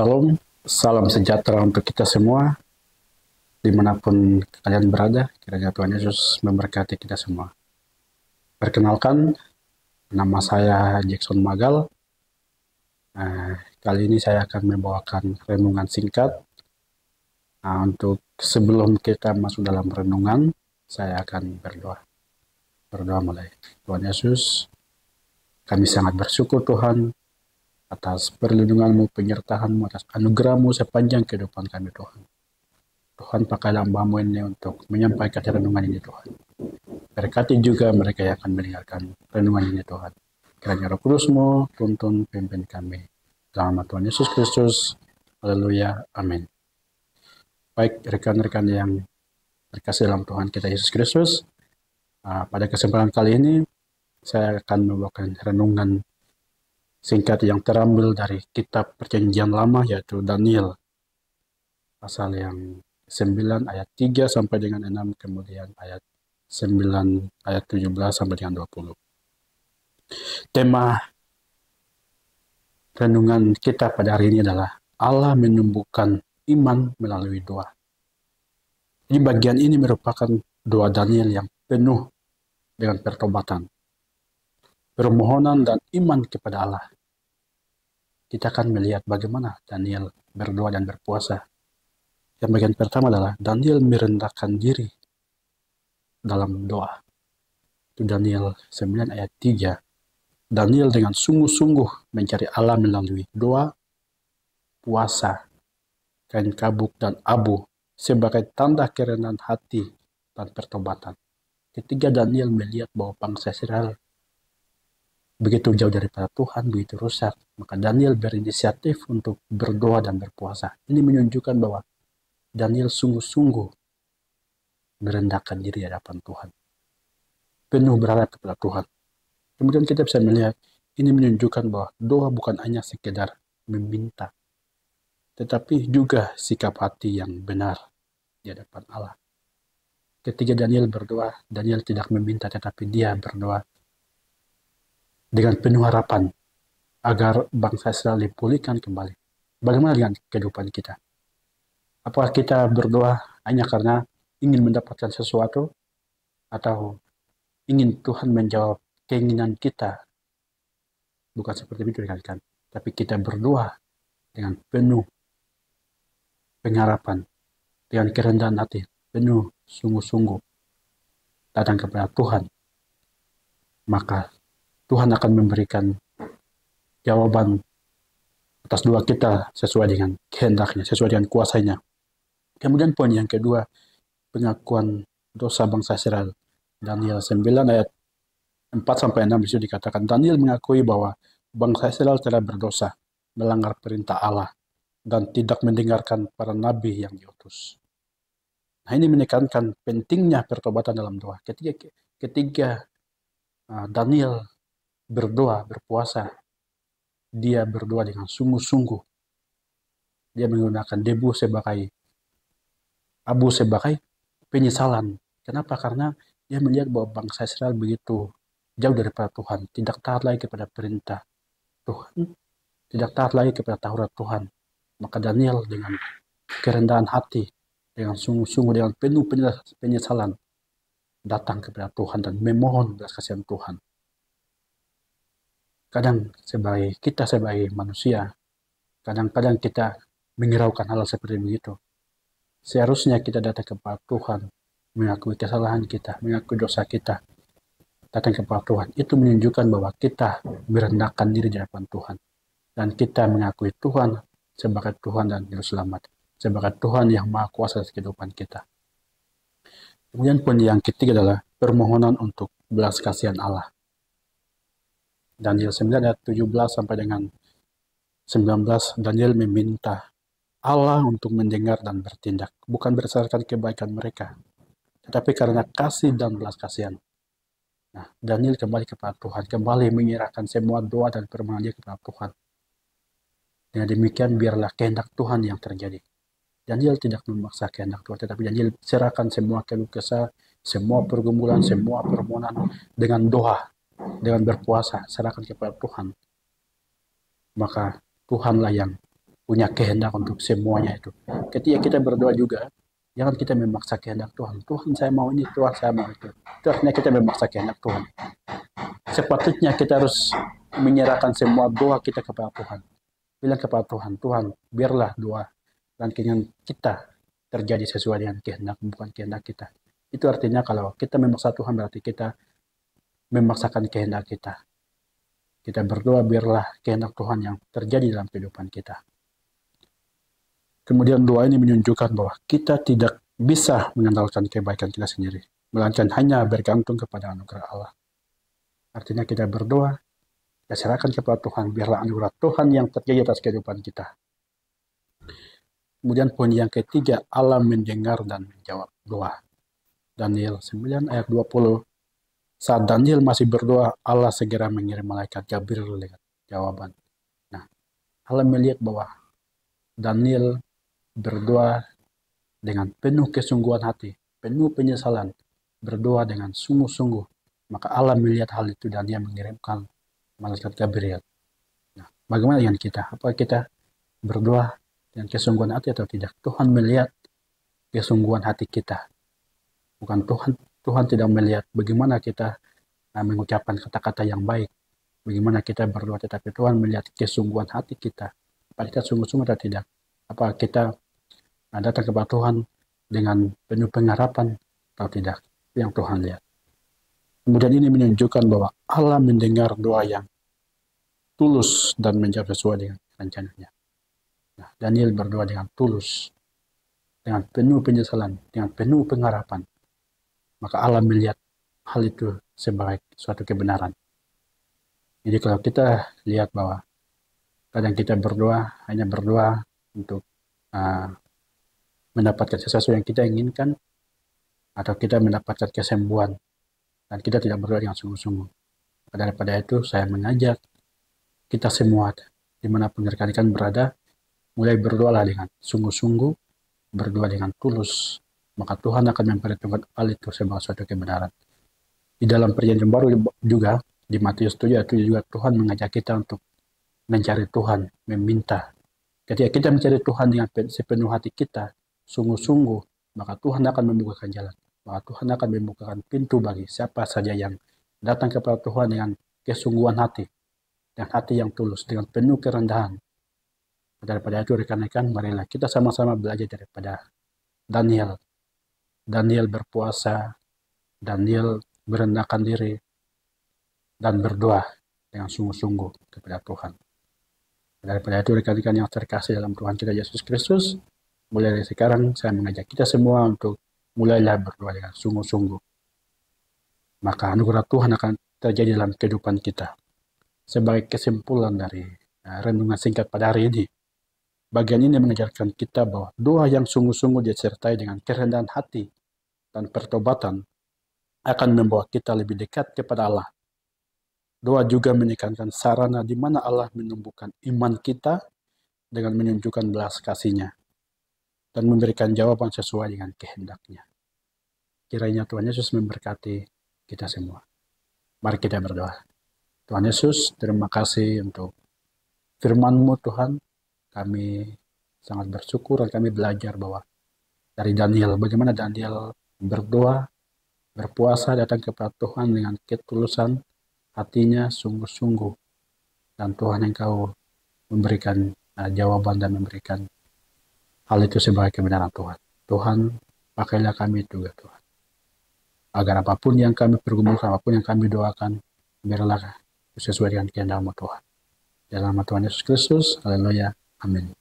Salam, salam sejahtera untuk kita semua, dimanapun kalian berada. Kiranya Tuhan Yesus memberkati kita semua. Perkenalkan, nama saya Jackson Magal. Kali ini saya akan membawakan renungan singkat. Untuk sebelum kita masuk dalam renungan, saya akan berdoa. Berdoa mulai. Tuhan Yesus, kami sangat bersyukur Tuhan atas perlindungan-Mu, penyertaan-Mu, atas anugerah-Mu sepanjang kehidupan kami Tuhan. Tuhan, pakai hamba-Mu ini untuk menyampaikan renungan ini Tuhan. Berkati juga mereka yang akan mendengarkan renungan ini Tuhan. Kiranya Roh Kudus-Mu tuntun pimpin kami. Dalam nama Tuhan Yesus Kristus. Haleluya. Amin. Baik rekan-rekan yang terkasih dalam Tuhan kita Yesus Kristus. Pada kesempatan kali ini saya akan membawakan renungan singkat yang terambil dari kitab Perjanjian Lama, yaitu Daniel pasal yang 9 ayat 3 sampai dengan 6, kemudian ayat 9 ayat 17 sampai dengan 20. Tema renungan kita pada hari ini adalah Allah menumbuhkan iman melalui doa. Di bagian ini merupakan doa Daniel yang penuh dengan pertobatan, permohonan dan iman kepada Allah. Kita akan melihat bagaimana Daniel berdoa dan berpuasa. Yang bagian pertama adalah Daniel merendahkan diri dalam doa. Itu Daniel 9 ayat 3. Daniel dengan sungguh-sungguh mencari Allah melalui doa, puasa, kain kabuk dan abu sebagai tanda kerendahan hati dan pertobatan. Ketika Daniel melihat bahwa bangsa Israel begitu jauh daripada Tuhan, begitu rusak, maka Daniel berinisiatif untuk berdoa dan berpuasa. Ini menunjukkan bahwa Daniel sungguh-sungguh merendahkan diri di hadapan Tuhan, penuh berharap kepada Tuhan. Kemudian kita bisa melihat ini menunjukkan bahwa doa bukan hanya sekedar meminta, tetapi juga sikap hati yang benar di hadapan Allah. Ketika Daniel berdoa, Daniel tidak meminta, tetapi dia berdoa dengan penuh harapan agar bangsa Israel dipulihkan kembali. Bagaimana dengan kehidupan kita? Apakah kita berdoa hanya karena ingin mendapatkan sesuatu, atau ingin Tuhan menjawab keinginan kita? Bukan seperti itu kan? Tapi kita berdoa dengan penuh pengharapan, dengan kerendahan hati, penuh sungguh-sungguh datang kepada Tuhan. Maka Tuhan akan memberikan jawaban atas doa kita sesuai dengan kehendaknya, sesuai dengan kuasanya. Kemudian poin yang kedua, pengakuan dosa bangsa Israel. Daniel 9 ayat 4-6 disitu dikatakan, Daniel mengakui bahwa bangsa Israel telah berdosa, melanggar perintah Allah, dan tidak mendengarkan para nabi yang diutus. Nah, ini menekankan pentingnya pertobatan dalam doa. Ketika Daniel berdoa, berpuasa, dia berdoa dengan sungguh-sungguh. Dia menggunakan debu sebagai abu sebagai penyesalan. Kenapa? Karena dia melihat bahwa bangsa Israel begitu jauh daripada Tuhan, tidak taat lagi kepada perintah Tuhan, tidak taat lagi kepada Taurat Tuhan. Maka Daniel dengan kerendahan hati, dengan sungguh-sungguh, dengan penuh penyesalan, datang kepada Tuhan dan memohon belas kasihan Tuhan. Kadang kita sebagai manusia, kadang-kadang kita menghiraukan hal seperti begitu. Seharusnya kita datang kepada Tuhan, mengakui kesalahan kita, mengakui dosa kita, datang kepada Tuhan. Itu menunjukkan bahwa kita merendahkan diri di hadapan Tuhan, dan kita mengakui Tuhan sebagai Tuhan dan Juru Selamat, sebagai Tuhan yang Maha Kuasa atas kehidupan kita. Kemudian poin yang ketiga adalah permohonan untuk belas kasihan Allah. Daniel 9 ayat 17 sampai dengan 19, Daniel meminta Allah untuk mendengar dan bertindak, bukan berdasarkan kebaikan mereka, tetapi karena kasih dan belas kasihan. Nah, Daniel kembali kepada Tuhan, kembali menyerahkan semua doa dan permohonan dia kepada Tuhan. Dengan demikian biarlah kehendak Tuhan yang terjadi. Daniel tidak memaksa kehendak Tuhan, tetapi Daniel serahkan semua keluh kesah, semua pergumulan, semua permohonan dengan doa, dengan berpuasa, serahkan kepada Tuhan. Maka Tuhanlah yang punya kehendak untuk semuanya itu. Ketika kita berdoa juga, jangan kita memaksa kehendak Tuhan. Tuhan saya mau ini, Tuhan saya mau itu. Itu artinya kita memaksa kehendak Tuhan. Sepatutnya kita harus menyerahkan semua doa kita kepada Tuhan. Bilang kepada Tuhan, Tuhan biarlah doa dan keinginan kita terjadi sesuai dengan kehendak, bukan kehendak kita. Itu artinya kalau kita memaksa Tuhan berarti kita memaksakan kehendak kita. Kita berdoa biarlah kehendak Tuhan yang terjadi dalam kehidupan kita. Kemudian doa ini menunjukkan bahwa kita tidak bisa mengandalkan kebaikan kita sendiri, melainkan hanya bergantung kepada anugerah Allah. Artinya kita berdoa, kita serahkan kepada Tuhan, biarlah anugerah Tuhan yang terjadi atas kehidupan kita. Kemudian poin yang ketiga, Allah mendengar dan menjawab doa. Daniel 9 ayat 20. Saat Daniel masih berdoa, Allah segera mengirim malaikat Gabriel dengan jawaban. Nah, Allah melihat bahwa Daniel berdoa dengan penuh kesungguhan hati, penuh penyesalan, berdoa dengan sungguh-sungguh. Maka Allah melihat hal itu dan dia mengirimkan malaikat Gabriel. Nah, bagaimana dengan kita? Apakah kita berdoa dengan kesungguhan hati atau tidak? Tuhan melihat kesungguhan hati kita. Bukan Tuhan tidak melihat bagaimana kita mengucapkan kata-kata yang baik, bagaimana kita berdoa, tetapi Tuhan melihat kesungguhan hati kita. Apakah kita sungguh-sungguh atau tidak? Apakah kita datang kepada Tuhan dengan penuh pengharapan atau tidak? Yang Tuhan lihat. Kemudian ini menunjukkan bahwa Allah mendengar doa yang tulus dan menjawab sesuai dengan rencananya. Nah, Daniel berdoa dengan tulus, dengan penuh penyesalan, dengan penuh pengharapan. Maka Allah melihat hal itu sebagai suatu kebenaran. Jadi kalau kita lihat bahwa kadang kita berdoa, hanya berdoa untuk mendapatkan sesuatu yang kita inginkan, atau kita mendapatkan kesembuhan, dan kita tidak berdoa dengan sungguh-sungguh. Daripada itu, saya mengajak kita semua, dimanapun rekan-rekan berada, mulai berdoalah dengan sungguh-sungguh, berdoa dengan tulus, maka Tuhan akan memperhitungkan hal itu sebagai suatu kebenaran. Di dalam perjanjian baru juga, di Matius 7 itu juga Tuhan mengajak kita untuk mencari Tuhan, meminta. Ketika kita mencari Tuhan dengan sepenuh hati kita, sungguh-sungguh, maka Tuhan akan membukakan jalan. Maka Tuhan akan membukakan pintu bagi siapa saja yang datang kepada Tuhan dengan kesungguhan hati, dengan hati yang tulus, dengan penuh kerendahan. Daripada itu rekan-rekan, marilah kita sama-sama belajar daripada Daniel. Daniel berpuasa, Daniel merendahkan diri, dan berdoa dengan sungguh-sungguh kepada Tuhan. Daripada itu rekan-rekan yang terkasih dalam Tuhan kita Yesus Kristus, mulai dari sekarang saya mengajak kita semua untuk mulailah berdoa dengan sungguh-sungguh. Maka anugerah Tuhan akan terjadi dalam kehidupan kita. Sebagai kesimpulan dari renungan singkat pada hari ini, bagian ini mengajarkan kita bahwa doa yang sungguh-sungguh disertai dengan kerendahan hati dan pertobatan akan membawa kita lebih dekat kepada Allah. Doa juga menekankan sarana di mana Allah menumbuhkan iman kita dengan menunjukkan belas kasih-Nya dan memberikan jawaban sesuai dengan kehendak-Nya. Kiranya Tuhan Yesus memberkati kita semua. Mari kita berdoa. Tuhan Yesus, terima kasih untuk firman-Mu Tuhan. Kami sangat bersyukur dan kami belajar bahwa dari Daniel, bagaimana Daniel berdoa, berpuasa, datang kepada Tuhan dengan ketulusan hatinya sungguh-sungguh. Dan Tuhan Engkau memberikan jawaban dan memberikan hal itu sebagai kebenaran Tuhan. Tuhan, pakailah kami juga Tuhan. Agar apapun yang kami pergumulkan, apapun yang kami doakan, biarlah sesuai dengan kehendak-Mu Tuhan. Dalam nama Tuhan Yesus Kristus, haleluya, amin.